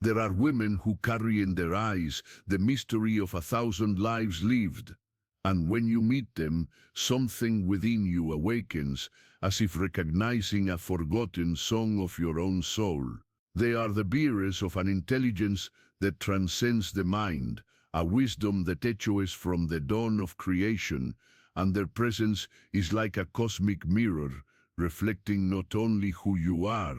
There are women who carry in their eyes the mystery of 1,000 lives lived. And when you meet them, something within you awakens, as if recognizing a forgotten song of your own soul. They are the bearers of an intelligence that transcends the mind, a wisdom that echoes from the dawn of creation, and their presence is like a cosmic mirror, reflecting not only who you are,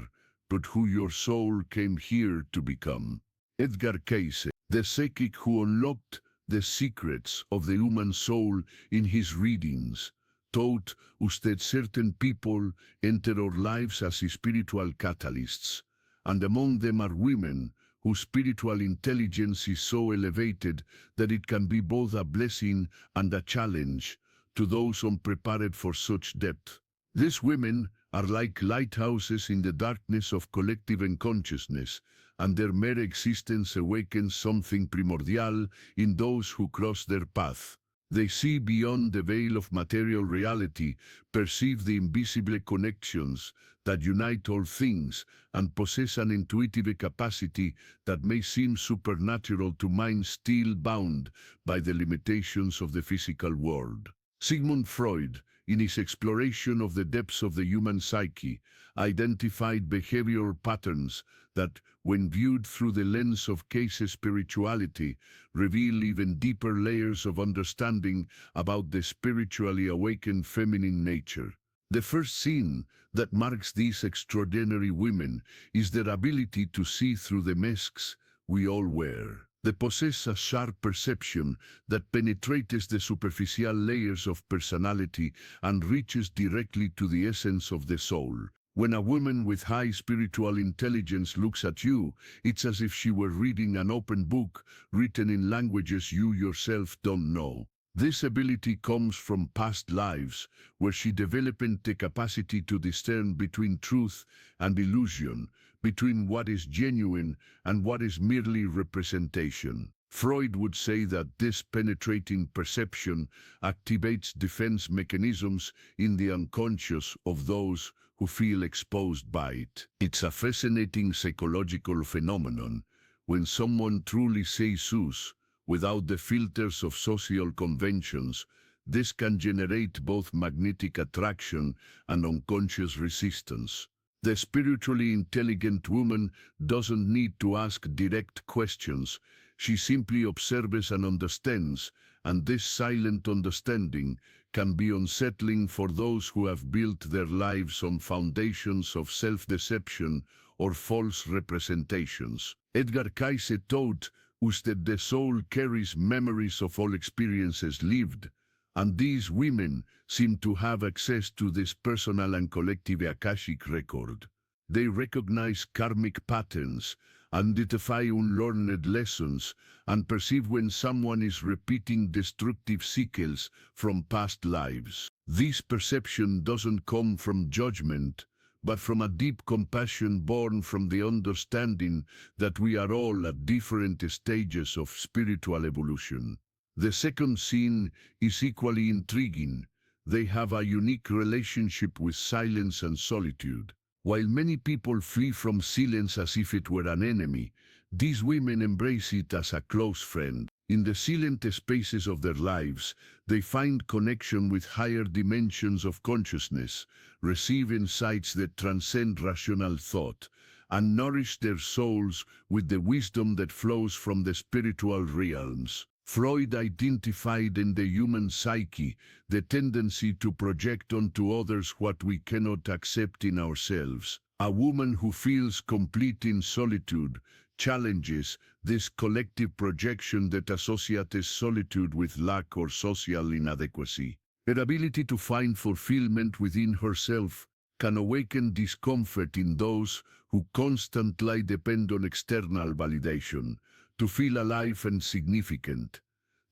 but who your soul came here to become. Edgar Cayce, the psychic who unlocked the secrets of the human soul in his readings, taught us that certain people enter our lives as spiritual catalysts, and among them are women whose spiritual intelligence is so elevated that it can be both a blessing and a challenge to those unprepared for such depth. These women are like lighthouses in the darkness of collective unconsciousness, and their mere existence awakens something primordial in those who cross their path. They see beyond the veil of material reality, perceive the invisible connections that unite all things, and possess an intuitive capacity that may seem supernatural to minds still bound by the limitations of the physical world. Sigmund Freud, in his exploration of the depths of the human psyche, identified behavioral patterns that, when viewed through the lens of Cayce's spirituality, reveal even deeper layers of understanding about the spiritually awakened feminine nature. The first scene that marks these extraordinary women is their ability to see through the masks we all wear. They possess a sharp perception that penetrates the superficial layers of personality and reaches directly to the essence of the soul. When a woman with high spiritual intelligence looks at you, it's as if she were reading an open book written in languages you yourself don't know. This ability comes from past lives, where she developed the capacity to discern between truth and illusion, between what is genuine and what is merely representation. Freud would say that this penetrating perception activates defense mechanisms in the unconscious of those who feel exposed by it. It's a fascinating psychological phenomenon when someone truly says sus, without the filters of social conventions. This can generate both magnetic attraction and unconscious resistance. The spiritually intelligent woman doesn't need to ask direct questions. She simply observes and understands, and this silent understanding can be unsettling for those who have built their lives on foundations of self-deception or false representations. Edgar Cayce taught us that the soul carries memories of all experiences lived, and these women seem to have access to this personal and collective Akashic record. They recognize karmic patterns, identify unlearned lessons, and perceive when someone is repeating destructive cycles from past lives. This perception doesn't come from judgment, but from a deep compassion born from the understanding that we are all at different stages of spiritual evolution. The second scene is equally intriguing. They have a unique relationship with silence and solitude. While many people flee from silence as if it were an enemy, these women embrace it as a close friend. In the silent spaces of their lives, they find connection with higher dimensions of consciousness, receive insights that transcend rational thought, and nourish their souls with the wisdom that flows from the spiritual realms. Freud identified in the human psyche the tendency to project onto others what we cannot accept in ourselves. A woman who feels complete in solitude challenges this collective projection that associates solitude with lack or social inadequacy. Her ability to find fulfillment within herself can awaken discomfort in those who constantly depend on external validation to feel alive and significant.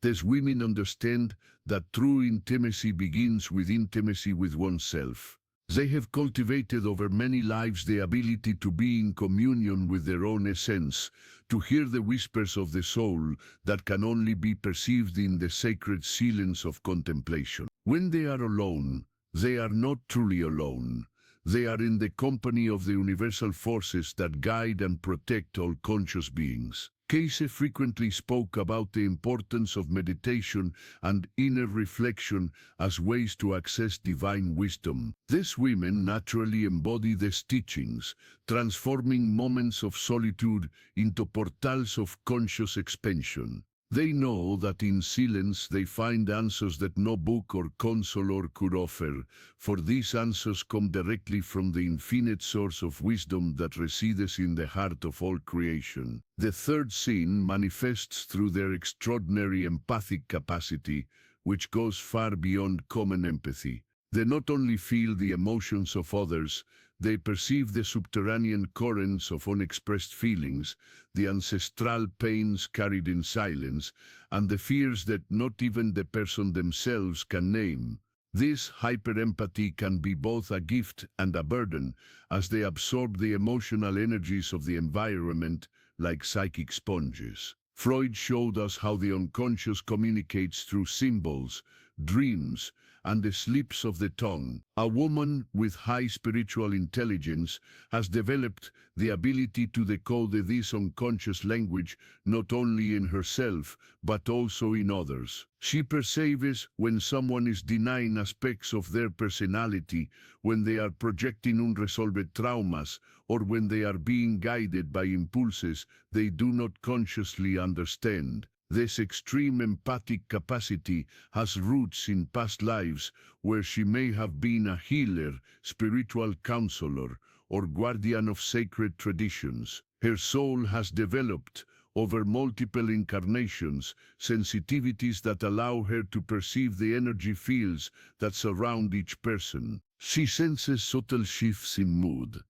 These women understand that true intimacy begins with intimacy with oneself. They have cultivated over many lives the ability to be in communion with their own essence, to hear the whispers of the soul that can only be perceived in the sacred silence of contemplation. When they are alone, they are not truly alone. They are in the company of the universal forces that guide and protect all conscious beings. Case frequently spoke about the importance of meditation and inner reflection as ways to access divine wisdom. These women naturally embody these teachings, transforming moments of solitude into portals of conscious expansion. They know that in silence they find answers that no book or consolor could offer, for these answers come directly from the infinite source of wisdom that resides in the heart of all creation. The third scene manifests through their extraordinary empathic capacity, which goes far beyond common empathy. They not only feel the emotions of others, they perceive the subterranean currents of unexpressed feelings, the ancestral pains carried in silence, and the fears that not even the person themselves can name. This hyper-empathy can be both a gift and a burden, as they absorb the emotional energies of the environment like psychic sponges. Freud showed us how the unconscious communicates through symbols, dreams, and the slips of the tongue. A woman with high spiritual intelligence has developed the ability to decode this unconscious language not only in herself, but also in others. She perceives when someone is denying aspects of their personality, when they are projecting unresolved traumas, or when they are being guided by impulses they do not consciously understand. This extreme empathic capacity has roots in past lives where she may have been a healer, spiritual counselor, or guardian of sacred traditions. Her soul has developed, over multiple incarnations, sensitivities that allow her to perceive the energy fields that surround each person. She senses subtle shifts in mood,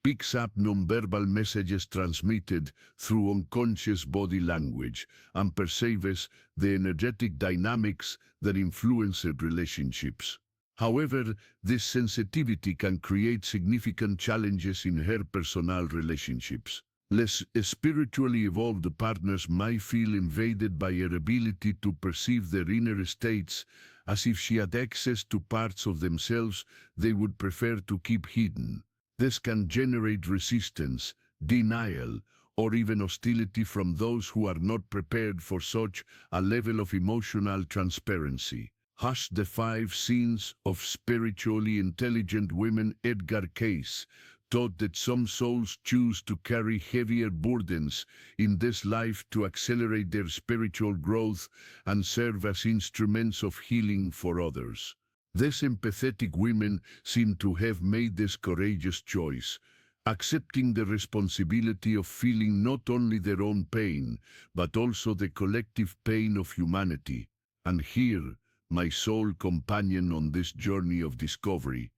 picks up nonverbal messages transmitted through unconscious body language, and perceives the energetic dynamics that influence relationships. However, this sensitivity can create significant challenges in her personal relationships. Less spiritually evolved partners might feel invaded by her ability to perceive their inner states, as if she had access to parts of themselves they would prefer to keep hidden. This can generate resistance, denial, or even hostility from those who are not prepared for such a level of emotional transparency. Hush the 5 Scenes of Spiritually Intelligent Women. Edgar Cayce taught that some souls choose to carry heavier burdens in this life to accelerate their spiritual growth and serve as instruments of healing for others. These empathetic women seem to have made this courageous choice, accepting the responsibility of feeling not only their own pain, but also the collective pain of humanity. And here, my soul companion on this journey of discovery,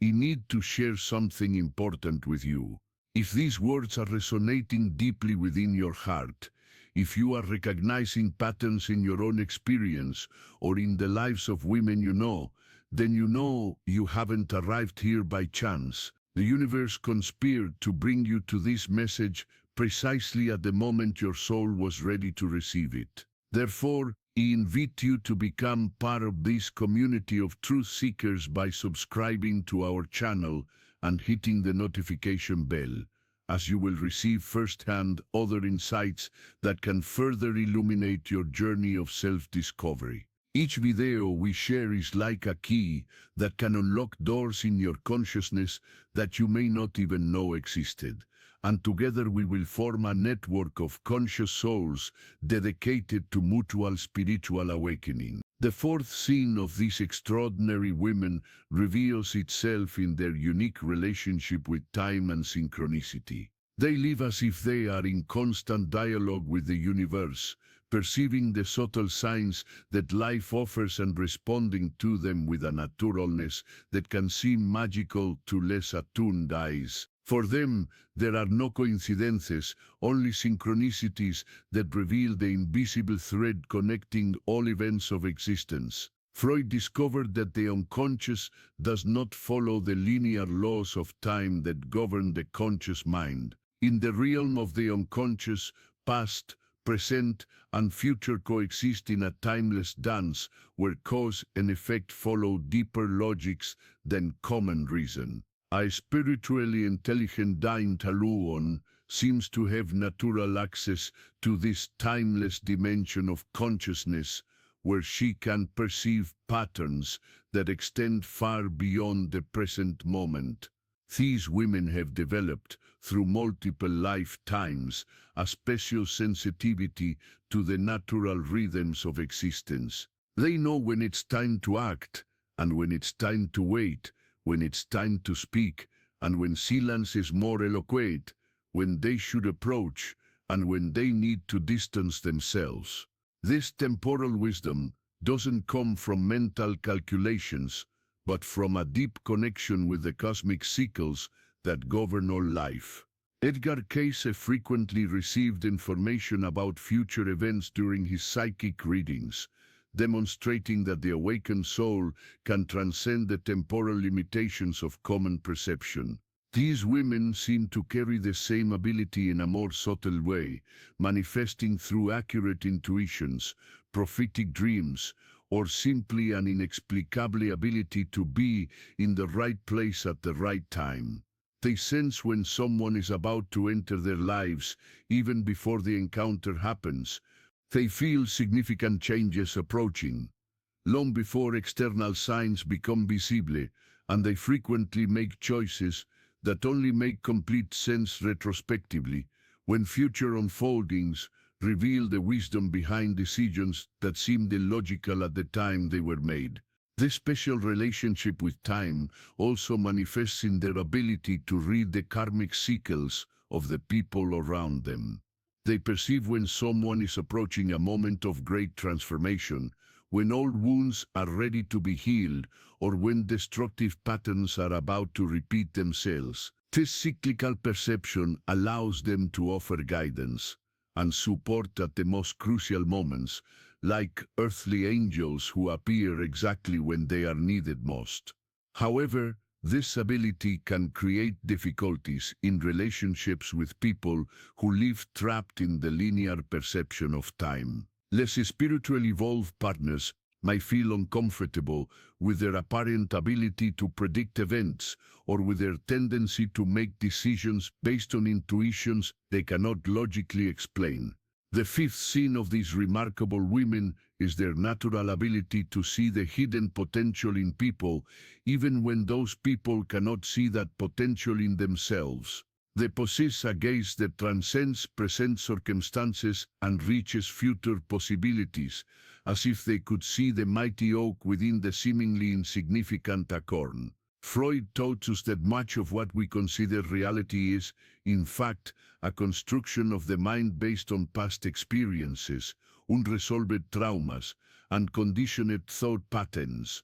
I need to share something important with you. If these words are resonating deeply within your heart, if you are recognizing patterns in your own experience or in the lives of women you know, then you know you haven't arrived here by chance. The universe conspired to bring you to this message precisely at the moment your soul was ready to receive it. Therefore, I invite you to become part of this community of truth seekers by subscribing to our channel and hitting the notification bell, as you will receive firsthand other insights that can further illuminate your journey of self-discovery. Each video we share is like a key that can unlock doors in your consciousness that you may not even know existed. And together we will form a network of conscious souls dedicated to mutual spiritual awakening. The 4th scene of these extraordinary women reveals itself in their unique relationship with time and synchronicity. They live as if they are in constant dialogue with the universe, perceiving the subtle signs that life offers and responding to them with a naturalness that can seem magical to less attuned eyes. For them, there are no coincidences, only synchronicities that reveal the invisible thread connecting all events of existence. Freud discovered that the unconscious does not follow the linear laws of time that govern the conscious mind. In the realm of the unconscious, past, present, and future coexist in a timeless dance where cause and effect follow deeper logics than common reason. A spiritually intelligent Daintaluon seems to have natural access to this timeless dimension of consciousness where she can perceive patterns that extend far beyond the present moment. These women have developed, through multiple lifetimes, a special sensitivity to the natural rhythms of existence. They know when it's time to act, and when it's time to wait, when it's time to speak, and when silence is more eloquent, when they should approach, and when they need to distance themselves. This temporal wisdom doesn't come from mental calculations, but from a deep connection with the cosmic cycles that govern all life. Edgar Cayce frequently received information about future events during his psychic readings, demonstrating that the awakened soul can transcend the temporal limitations of common perception. These women seem to carry the same ability in a more subtle way, manifesting through accurate intuitions, prophetic dreams, or simply an inexplicable ability to be in the right place at the right time. They sense when someone is about to enter their lives, even before the encounter happens. They feel significant changes approaching, long before external signs become visible, and they frequently make choices that only make complete sense retrospectively, when future unfoldings reveal the wisdom behind decisions that seemed illogical at the time they were made. This special relationship with time also manifests in their ability to read the karmic cycles of the people around them. They perceive when someone is approaching a moment of great transformation, when old wounds are ready to be healed, or when destructive patterns are about to repeat themselves. This cyclical perception allows them to offer guidance and support at the most crucial moments, like earthly angels who appear exactly when they are needed most. However, this ability can create difficulties in relationships with people who live trapped in the linear perception of time. Less spiritually evolved partners may feel uncomfortable with their apparent ability to predict events or with their tendency to make decisions based on intuitions they cannot logically explain. The fifth sin of these remarkable women is their natural ability to see the hidden potential in people, even when those people cannot see that potential in themselves. They possess a gaze that transcends present circumstances and reaches future possibilities, as if they could see the mighty oak within the seemingly insignificant acorn. Freud taught us that much of what we consider reality is, in fact, a construction of the mind based on past experiences, unresolved traumas, and conditioned thought patterns.